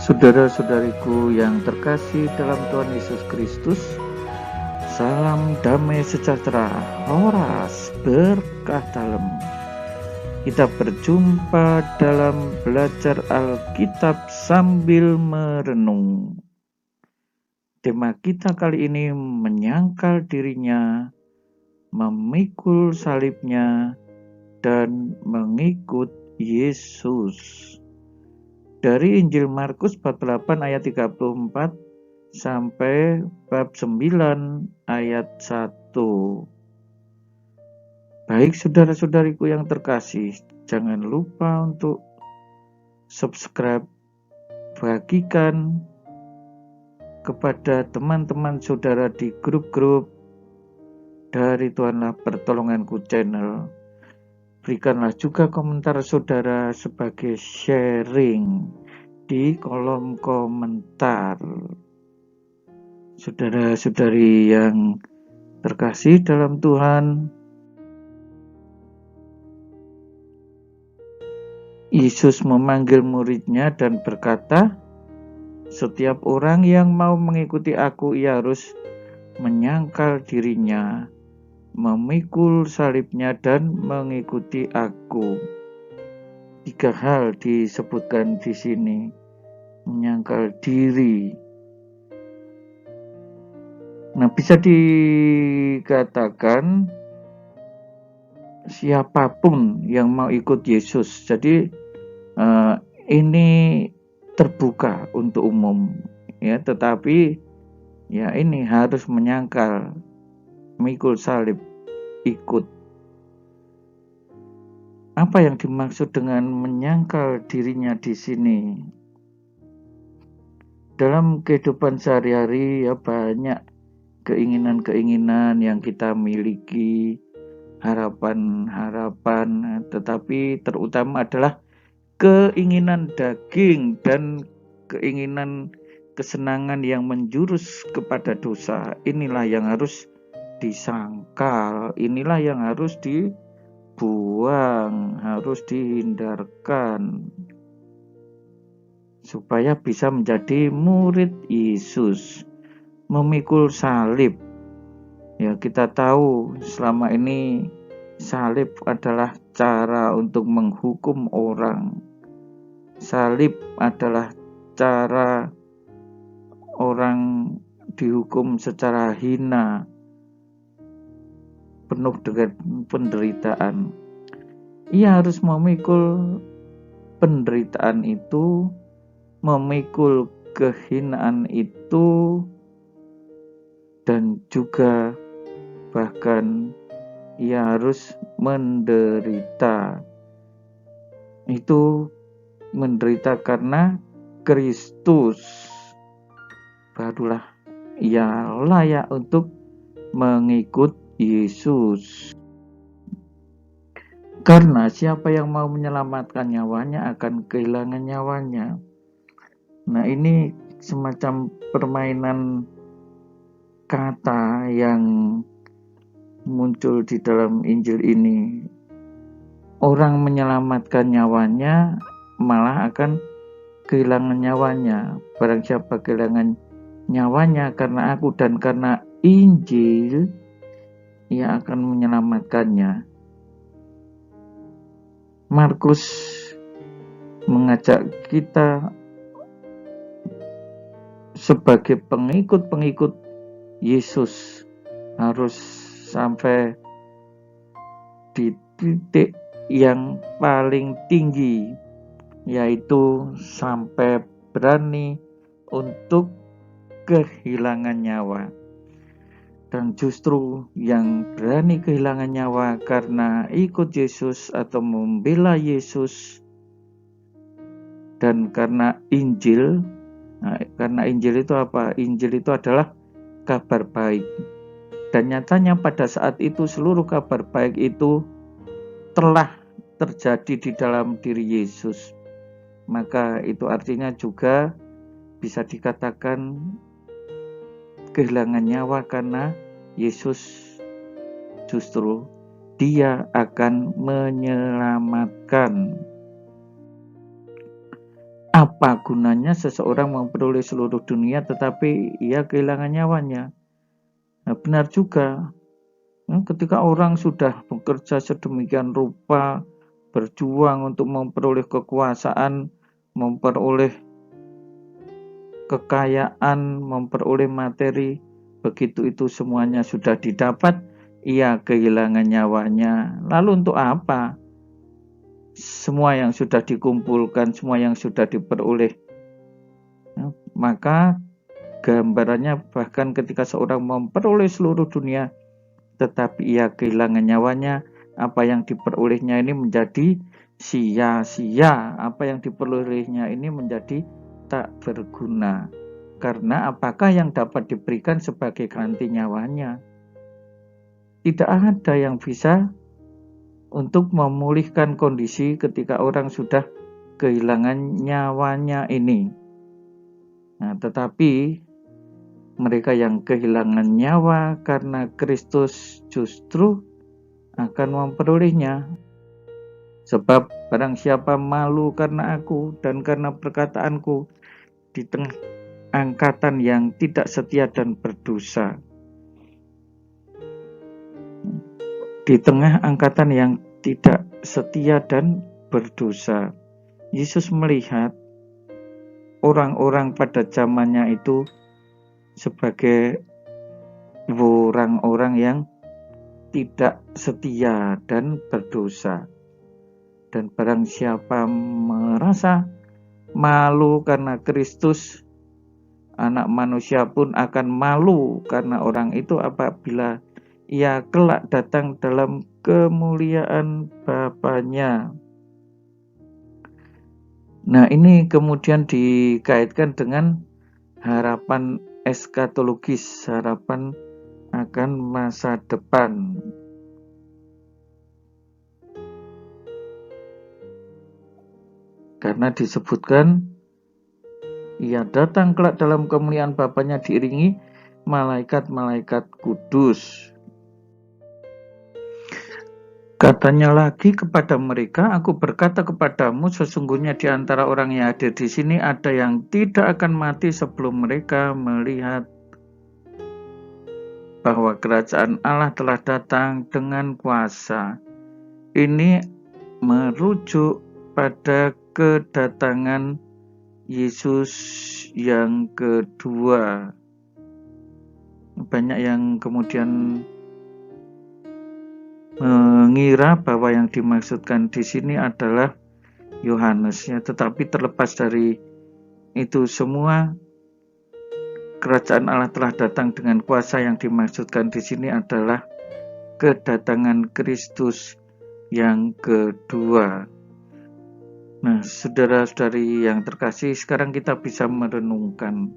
Saudara-saudariku yang terkasih dalam Tuhan Yesus Kristus, salam damai sejahtera, horas berkah dalam. Kita berjumpa dalam belajar Alkitab sambil merenung. Tema kita kali ini menyangkal dirinya, memikul salibnya, dan mengikut Yesus. Dari Injil Markus bab 8 ayat 34 sampai bab 9 ayat 1. Baik saudara-saudariku yang terkasih, jangan lupa untuk subscribe, bagikan kepada teman-teman saudara di grup-grup dari Tuhanlah Pertolonganku channel. Berikanlah juga komentar saudara sebagai sharing di kolom komentar. Saudara-saudari yang terkasih dalam Tuhan, Yesus memanggil muridnya dan berkata, "Setiap orang yang mau mengikuti aku, ia harus menyangkal dirinya, memikul salibnya, dan mengikuti aku." 3 hal disebutkan di sini. Menyangkal diri. Nah, bisa dikatakan siapapun yang mau ikut Yesus. Jadi ini terbuka untuk umum, ya. Tetapi ya ini harus menyangkal, mikul salib, ikut. Apa yang dimaksud dengan menyangkal dirinya di sini? Dalam kehidupan sehari-hari ya banyak keinginan-keinginan yang kita miliki, harapan-harapan, tetapi terutama adalah keinginan daging dan keinginan kesenangan yang menjurus kepada dosa. Inilah yang harus disangkal, inilah yang harus dibuang, harus dihindarkan supaya bisa menjadi murid Yesus. Memikul salib, ya kita tahu selama ini salib adalah cara untuk menghukum orang. Salib adalah cara orang dihukum secara hina, penuh dengan penderitaan. Ia harus memikul penderitaan itu, memikul kehinaan itu, dan juga bahkan ia harus menderita. Itu menderita karena Kristus. Barulah ia layak untuk mengikut Yesus. Karena siapa yang mau menyelamatkan nyawanya akan kehilangan nyawanya. Nah, ini semacam permainan kata yang muncul di dalam Injil ini. Orang menyelamatkan nyawanya malah akan kehilangan nyawanya. Barang siapa kehilangan nyawanya karena aku dan karena Injil, ia akan menyelamatkannya. Markus mengajak kita sebagai pengikut-pengikut Yesus harus sampai di titik yang paling tinggi, yaitu sampai berani untuk kehilangan nyawa. Dan justru yang berani kehilangan nyawa karena ikut Yesus atau membela Yesus dan karena Injil. Nah, karena Injil itu apa? Injil itu adalah kabar baik. Dan nyatanya pada saat itu seluruh kabar baik itu telah terjadi di dalam diri Yesus. Maka itu artinya juga bisa dikatakan kehilangan nyawa karena Yesus justru Dia akan menyelamatkan. Apa gunanya seseorang memperoleh seluruh dunia tetapi ia kehilangan nyawanya? Nah, benar juga. Ketika orang sudah bekerja sedemikian rupa, berjuang untuk memperoleh kekuasaan, memperoleh kekayaan, memperoleh materi, begitu itu semuanya sudah didapat, ia kehilangan nyawanya. Lalu untuk apa? Semua yang sudah dikumpulkan, semua yang sudah diperoleh. Maka gambarannya bahkan ketika seorang memperoleh seluruh dunia, tetapi ia kehilangan nyawanya, apa yang diperolehnya ini menjadi sia-sia, apa yang diperolehnya ini menjadi tak berguna. Karena apakah yang dapat diberikan sebagai ganti nyawanya? Tidak ada yang bisa untuk memulihkan kondisi ketika orang sudah kehilangan nyawanya ini. Nah, tetapi mereka yang kehilangan nyawa karena Kristus justru akan memperolehnya. Sebab barang siapa malu karena aku dan karena perkataanku di tengah angkatan yang tidak setia dan berdosa. Di tengah angkatan yang tidak setia dan berdosa. Yesus melihat orang-orang pada zamannya itu sebagai orang-orang yang tidak setia dan berdosa. Dan barang siapa merasa malu karena Kristus, anak manusia pun akan malu karena orang itu apabila ia kelak datang dalam kemuliaan Bapanya. Nah, ini kemudian dikaitkan dengan harapan eskatologis, harapan akan masa depan. Karena disebutkan ia datang kelak dalam kemuliaan Bapanya diiringi malaikat-malaikat kudus. Katanya lagi kepada mereka, aku berkata kepadamu, sesungguhnya di antara orang yang hadir di sini ada yang tidak akan mati sebelum mereka melihat bahwa kerajaan Allah telah datang dengan kuasa. Ini merujuk pada kedatangan Yesus yang kedua. Banyak yang kemudian mengira bahwa yang dimaksudkan di sini adalah Yohanes, ya, tetapi terlepas dari itu semua, kerajaan Allah telah datang dengan kuasa. Yang dimaksudkan di sini adalah kedatangan Kristus yang kedua. Nah, saudara-saudari yang terkasih, sekarang kita bisa merenungkan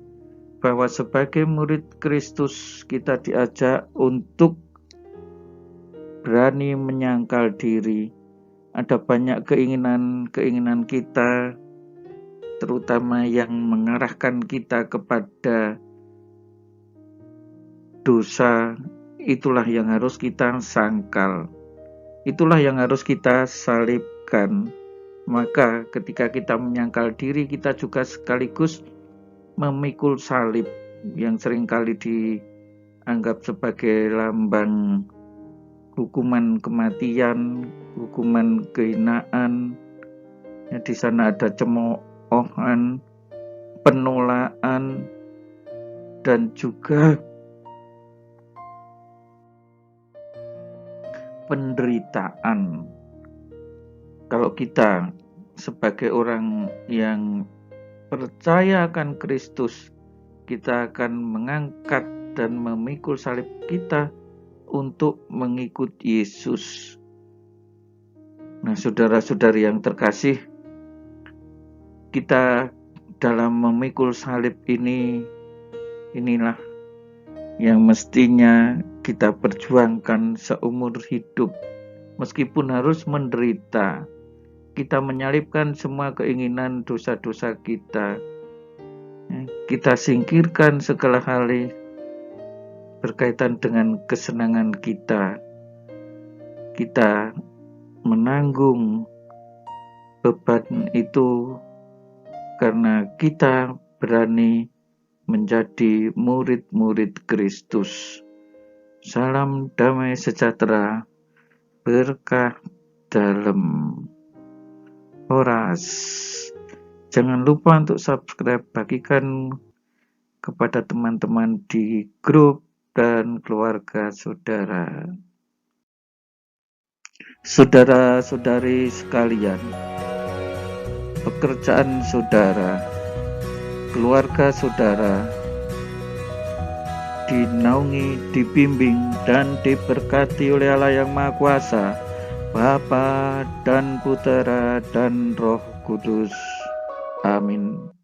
bahwa sebagai murid Kristus kita diajak untuk berani menyangkal diri. Ada banyak keinginan kita, terutama yang mengarahkan kita kepada dosa. Itulah yang harus kita sangkal. Itulah yang harus kita salibkan. Maka ketika kita menyangkal diri, kita juga sekaligus memikul salib yang seringkali dianggap sebagai lambang hukuman kematian, hukuman kehinaan. Ya, di sana ada cemoohan, penolakan, dan juga penderitaan. Kalau kita sebagai orang yang percaya akan Kristus, kita akan mengangkat dan memikul salib kita untuk mengikut Yesus. Nah, saudara-saudari yang terkasih, kita dalam memikul salib inilah yang mestinya kita perjuangkan seumur hidup. Meskipun harus menderita, kita menyalibkan semua keinginan dosa-dosa kita. Kita singkirkan segala hal berkaitan dengan kesenangan kita. Kita menanggung beban itu karena kita berani menjadi murid-murid Kristus. Salam damai sejahtera, berkah dalam. Horas. Jangan lupa untuk subscribe, bagikan kepada teman-teman di grup dan keluarga saudara. Saudara-saudari sekalian, pekerjaan saudara, keluarga saudara dinaungi, dibimbing, dan diberkati oleh Allah yang Maha Kuasa, Bapa dan Putera dan Roh Kudus. Amin.